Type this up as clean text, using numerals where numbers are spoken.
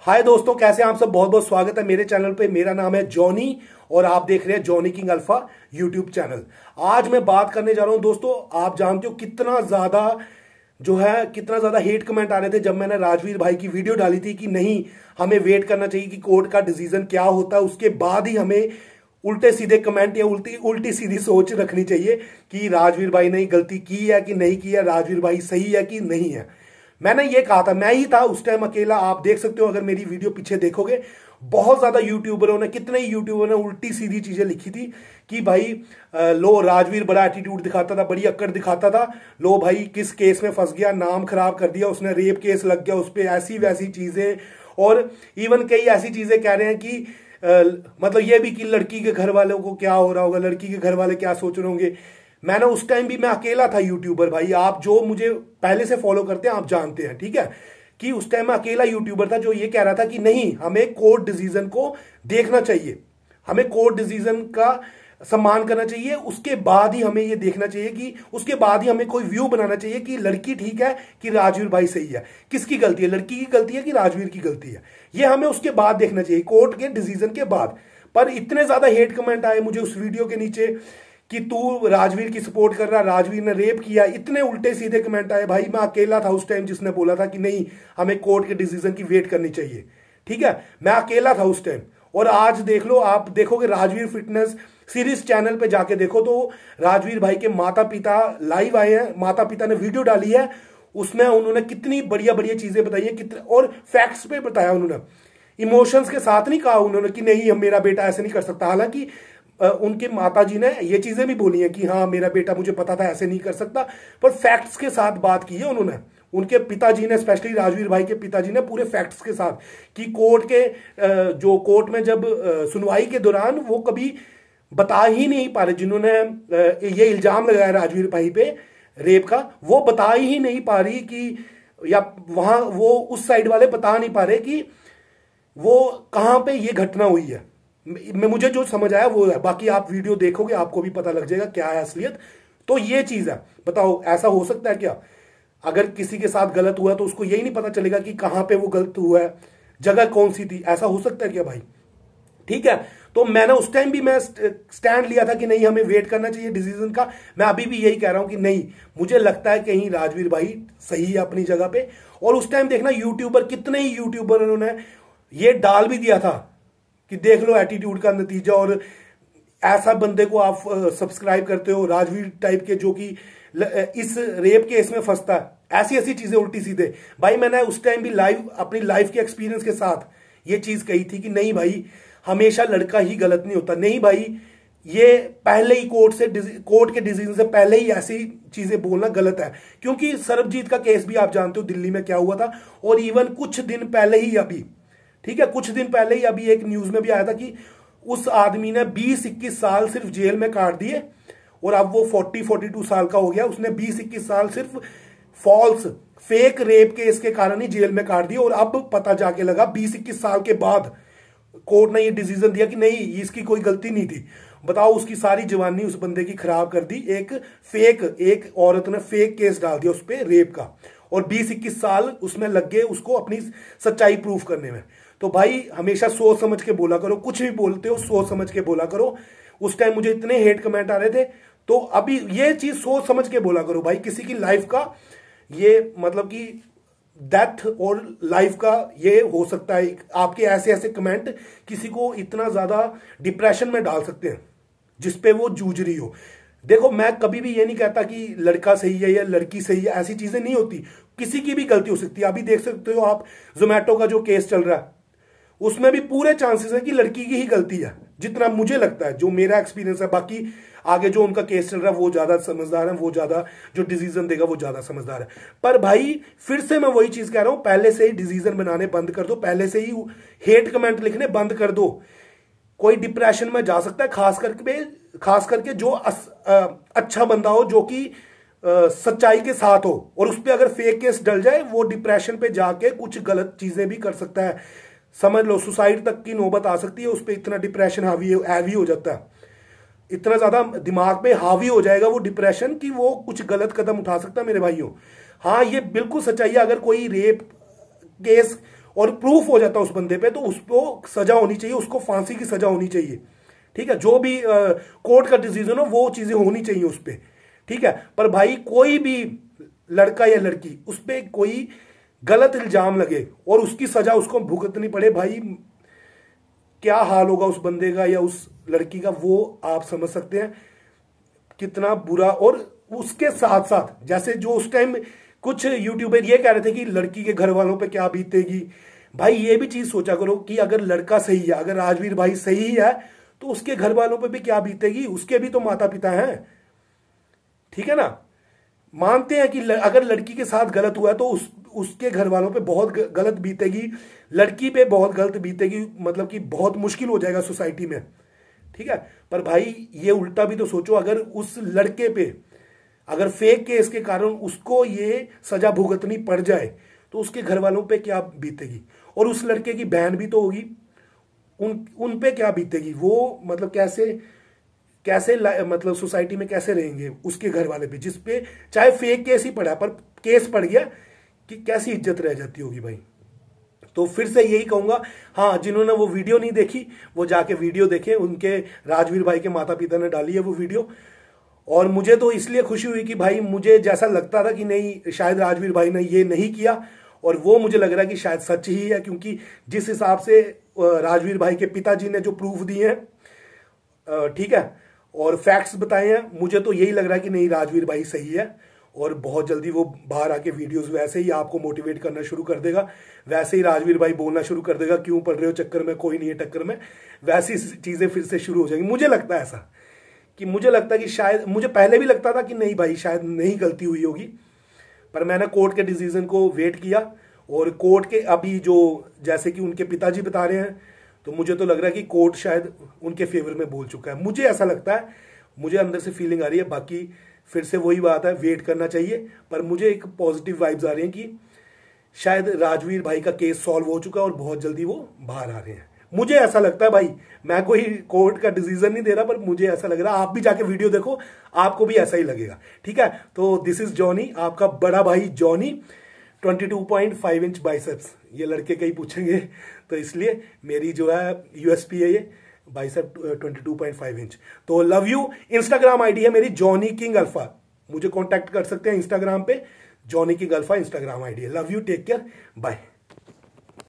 हाय दोस्तों, कैसे हैं आप सब। बहुत बहुत स्वागत है मेरे चैनल पे। मेरा नाम है जॉनी और आप देख रहे हैं Johnny King alpha YouTube channel. आज मैं बात करने जा रहा हूं दोस्तों, आप जानते हो कितना ज्यादा हेट कमेंट आ रहे थे जब मैंने राजवीर भाई की वीडियो डाली थी कि नहीं, हमें वेट करना चाहिए कि कोर्ट का डिसीजन क्या होता है, उसके बाद ही हमें उल्टे सीधे कमेंट या उल्टी सीधी सोच रखनी चाहिए कि राजवीर भाई ने गलती की है कि नहीं की है, राजवीर भाई सही है कि नहीं है। मैंने ये कहा था, मैं ही था उस टाइम अकेला। आप देख सकते हो, अगर मेरी वीडियो पीछे देखोगे, बहुत ज्यादा यूट्यूबरों ने, कितने ही यूट्यूबर ने उल्टी सीधी चीजें लिखी थी कि भाई लो राजवीर बड़ा एटीट्यूड दिखाता था, बड़ी अक्कड़ दिखाता था, लो भाई किस केस में फंस गया, नाम खराब कर दिया उसने, रेप केस लग गया उस पर, ऐसी वैसी चीजें। और इवन कई ऐसी चीजें कह रहे हैं कि मतलब ये भी कि लड़की के घर वालों को क्या हो रहा होगा, लड़की के घर वाले क्या सोच रहे होंगे। मैंने उस टाइम भी, मैं अकेला था यूट्यूबर भाई, आप जो मुझे पहले से फॉलो करते हैं आप जानते हैं, ठीक है, कि उस टाइम मैं अकेला यूट्यूबर था जो ये कह रहा था कि नहीं, हमें कोर्ट डिसीजन को देखना चाहिए, हमें कोर्ट डिसीजन का सम्मान करना चाहिए, उसके बाद ही हमें ये देखना चाहिए कि उसके बाद ही हमें कोई व्यू बनाना चाहिए कि लड़की ठीक है कि राजवीर भाई सही है, किसकी गलती है, लड़की की गलती है कि राजवीर की गलती है, ये हमें उसके बाद देखना चाहिए, कोर्ट के डिसीजन के बाद। पर इतने ज्यादा हेट कमेंट आए मुझे उस वीडियो के नीचे कि तू राजवीर की सपोर्ट कर रहा, राजवीर ने रेप किया, इतने उल्टे सीधे कमेंट आए। भाई मैं अकेला था उस टाइम जिसने बोला था कि नहीं, हमें कोर्ट के डिसीजन की वेट करनी चाहिए, ठीक है, मैं अकेला था उस टाइम। और आज देख लो, आप देखोगे राजवीर फिटनेस सीरीज चैनल पे जाके देखो तो राजवीर भाई के माता पिता लाइव आए हैं, माता पिता ने वीडियो डाली है, उसमें उन्होंने कितनी बढ़िया बढ़िया चीजें बताई है, कितने और फैक्ट्स पे बताया उन्होंने, इमोशंस के साथ नहीं कहा उन्होंने कि नहीं मेरा बेटा ऐसे नहीं कर सकता। हालांकि उनके माताजी ने ये चीजें भी बोली हैं कि हाँ मेरा बेटा, मुझे पता था ऐसे नहीं कर सकता, पर फैक्ट्स के साथ बात की है उन्होंने। उनके पिताजी ने, स्पेशली राजवीर भाई के पिताजी ने, पूरे फैक्ट्स के साथ कि कोर्ट के जो कोर्ट में जब सुनवाई के दौरान वो कभी बता ही नहीं पा रहे, जिन्होंने ये इल्जाम लगाया राजवीर भाई पे रेप का, वो बता ही नहीं पा रही कि, या वहां वो उस साइड वाले बता नहीं पा रहे कि वो कहां पे ये घटना हुई है। मुझे जो समझ आया वो है, बाकी आप वीडियो देखोगे आपको भी पता लग जाएगा क्या है असलियत। तो ये चीज है, बताओ ऐसा हो सकता है क्या? अगर किसी के साथ गलत हुआ तो उसको यही नहीं पता चलेगा कि कहां पे वो गलत हुआ है, जगह कौन सी थी? ऐसा हो सकता है क्या भाई? ठीक है, तो मैंने उस टाइम भी मैं स्टैंड लिया था कि नहीं, हमें वेट करना चाहिए डिसीजन का। मैं अभी भी यही कह रहा हूं कि नहीं, मुझे लगता है कहीं राजवीर भाई सही है अपनी जगह पे। और उस टाइम देखना यूट्यूबर, कितने ही यूट्यूबर उन्होंने ये डाल भी दिया था कि देख लो एटीट्यूड का नतीजा, और ऐसा बंदे को आप सब्सक्राइब करते हो, राजवीर टाइप के, जो कि इस रेप केस में फंसता है, ऐसी ऐसी चीजें उल्टी सीधे। भाई मैंने उस टाइम भी लाइव, अपनी लाइफ के एक्सपीरियंस के साथ ये चीज कही थी कि नहीं भाई, हमेशा लड़का ही गलत नहीं होता। नहीं भाई, ये पहले ही कोर्ट के डिसीजन से पहले ही ऐसी चीजें बोलना गलत है। क्योंकि सरबजीत का केस भी आप जानते हो दिल्ली में क्या हुआ था, और इवन कुछ दिन पहले ही अभी, ठीक है, कुछ दिन पहले ही अभी एक न्यूज में भी आया था कि उस आदमी ने 20-21 साल सिर्फ जेल में काट दिए, और अब वो 40-42 साल का हो गया। उसने 20-21 साल सिर्फ फॉल्स, फेक रेप केस के कारण ही जेल में काट दिए, और अब पता जाके लगा 20-21 साल के बाद कोर्ट ने ये डिसीजन दिया कि नहीं, इसकी कोई गलती नहीं थी। बताओ, उसकी सारी जवानी उस बंदे की खराब कर दी। एक औरत ने फेक केस डाल दिया उस पर रेप का, और 20-21 साल उसमें लग गए उसको अपनी सच्चाई प्रूफ करने में। तो भाई हमेशा सोच समझ के बोला करो, कुछ भी बोलते हो सोच समझ के बोला करो। उस टाइम मुझे इतने हेट कमेंट आ रहे थे, तो अभी ये चीज सोच समझ के बोला करो भाई। किसी की लाइफ का ये मतलब कि डेथ और लाइफ का ये हो सकता है, आपके ऐसे ऐसे कमेंट किसी को इतना ज्यादा डिप्रेशन में डाल सकते हैं जिसपे वो जूझ रही हो। देखो, मैं कभी भी ये नहीं कहता कि लड़का सही है या लड़की सही है, ऐसी चीजें नहीं होती, किसी की भी गलती हो सकती है। अभी देख सकते हो आप, जोमेटो का जो केस चल रहा है, उसमें भी पूरे चांसेस है कि लड़की की ही गलती है, जितना मुझे लगता है, जो मेरा एक्सपीरियंस है। बाकी आगे जो उनका केस चल रहा है वो ज्यादा समझदार है, वो ज्यादा जो डिसीजन देगा वो ज्यादा समझदार है। पर भाई फिर से मैं वही चीज कह रहा हूं, पहले से ही डिसीजन बनाने बंद कर दो, पहले से ही हेट कमेंट लिखने बंद कर दो। कोई डिप्रेशन में जा सकता है, खास करके जो अच्छा बंदा हो, जो कि सच्चाई के साथ हो, और उस पर अगर फेक केस डल जाए, वो डिप्रेशन पे जाके कुछ गलत चीजें भी कर सकता है। समझ लो सुसाइड तक की नौबत आ सकती है, उस पर इतना डिप्रेशन हैवी हो जाता है, इतना ज्यादा दिमाग पे हावी हो जाएगा वो डिप्रेशन कि वो कुछ गलत कदम उठा सकता है मेरे भाइयों। हाँ, ये बिल्कुल सच्चाई है। अगर कोई रेप केस और प्रूफ हो जाता उस बंदे पे, तो उसको सजा होनी चाहिए, उसको फांसी की सजा होनी चाहिए। ठीक है, जो भी कोर्ट का डिसीजन हो वो चीजें होनी चाहिए उस पर। ठीक है, पर भाई कोई भी लड़का या लड़की उस पर कोई गलत इल्जाम लगे और उसकी सजा उसको भुगतनी पड़े, भाई क्या हाल होगा उस बंदे का या उस लड़की का, वो आप समझ सकते हैं कितना बुरा। और उसके साथ साथ जैसे जो उस टाइम कुछ यूट्यूबर ये कह रहे थे कि लड़की के घर वालों पे क्या बीतेगी, भाई ये भी चीज सोचा करो कि अगर लड़का सही है, अगर राजवीर भाई सही है, तो उसके घर वालों पे भी क्या बीतेगी, उसके भी तो माता पिता हैं। ठीक है ना, मानते हैं कि अगर लड़की के साथ गलत हुआ है तो उसके घर वालों पे बहुत गलत बीतेगी, लड़की पे बहुत गलत बीतेगी, मतलब कि बहुत मुश्किल हो जाएगा सोसाइटी में। ठीक है, पर भाई ये उल्टा भी तो सोचो, अगर उस लड़के पे अगर फेक केस के कारण उसको ये सजा भुगतनी पड़ जाए तो उसके घर वालों पे क्या बीतेगी, और उस लड़के की बहन भी तो होगी, उन पे क्या बीतेगी, वो मतलब कैसे कैसे मतलब सोसाइटी में कैसे रहेंगे उसके घर वाले भी, जिसपे चाहे फेक केस ही पड़ा पर केस पड़ गया कि कैसी इज्जत रह जाती होगी भाई। तो फिर से यही कहूंगा, हाँ जिन्होंने वो वीडियो नहीं देखी वो जाके वीडियो देखें, उनके राजवीर भाई के माता पिता ने डाली है वो वीडियो। और मुझे तो इसलिए खुशी हुई कि भाई मुझे जैसा लगता था कि नहीं शायद राजवीर भाई ने ये नहीं किया, और वो मुझे लग रहा है कि शायद सच ही है, क्योंकि जिस हिसाब से राजवीर भाई के पिताजी ने जो प्रूफ दिए हैं, ठीक है, और फैक्ट्स बताए हैं, मुझे तो यही लग रहा है कि नहीं राजवीर भाई सही है। और बहुत जल्दी वो बाहर आके वीडियोस वैसे ही आपको मोटिवेट करना शुरू कर देगा, वैसे ही राजवीर भाई बोलना शुरू कर देगा क्यों पढ़ रहे हो चक्कर में, कोई नहीं है टक्कर में, वैसी चीजें फिर से शुरू हो जाएंगी। मुझे लगता है ऐसा, कि मुझे लगता है कि शायद, मुझे पहले भी लगता था कि नहीं भाई शायद नहीं गलती हुई होगी, पर मैंने कोर्ट के डिसीजन को वेट किया, और कोर्ट के अभी जो जैसे कि उनके पिताजी बता रहे हैं, तो मुझे तो लग रहा है कि कोर्ट शायद उनके फेवर में बोल चुका है, मुझे ऐसा लगता है, मुझे अंदर से फीलिंग आ रही है। बाकी फिर से वही बात है, वेट करना चाहिए, पर मुझे एक पॉजिटिव वाइब्स आ रही हैं कि शायद राजवीर भाई का केस सॉल्व हो चुका है और बहुत जल्दी वो बाहर आ रहे हैं। मुझे ऐसा लगता है भाई, मैं कोई कोर्ट का डिसीजन नहीं दे रहा, पर मुझे ऐसा लग रहा है, आप भी जाके वीडियो देखो आपको भी ऐसा ही लगेगा। ठीक है, तो दिस इज जॉनी, आपका बड़ा भाई जॉनी, 22.5 इंच बाइसेप्स, ये लड़के कहीं पूछेंगे तो इसलिए मेरी जो है यूएसपी है ये बाइसेप 22.5 इंच। तो लव यू। इंस्टाग्राम आईडी है मेरी जॉनी किंग अल्फा, मुझे कांटेक्ट कर सकते हैं इंस्टाग्राम पे, Johnny King Alpha Instagram ID है। Love you, take care, bye.